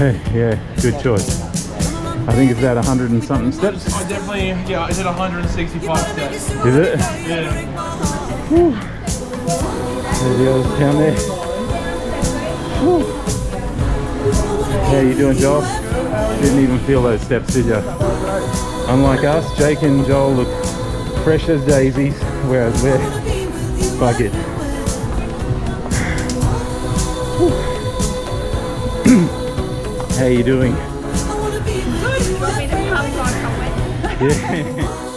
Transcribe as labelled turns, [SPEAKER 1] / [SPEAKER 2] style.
[SPEAKER 1] Yeah, good choice. I think it's about 100 and something steps.
[SPEAKER 2] I definitely, yeah, is it 165 steps?
[SPEAKER 1] Is it?
[SPEAKER 2] Yeah.
[SPEAKER 1] Whew. There's the others down there. Whew. How you doing, Joel? Didn't even feel those steps, did you? Unlike us, Jake and Joel look fresh as daisies, whereas we're buggered. How you doing?
[SPEAKER 3] Good. You want me to come on?
[SPEAKER 1] Yeah.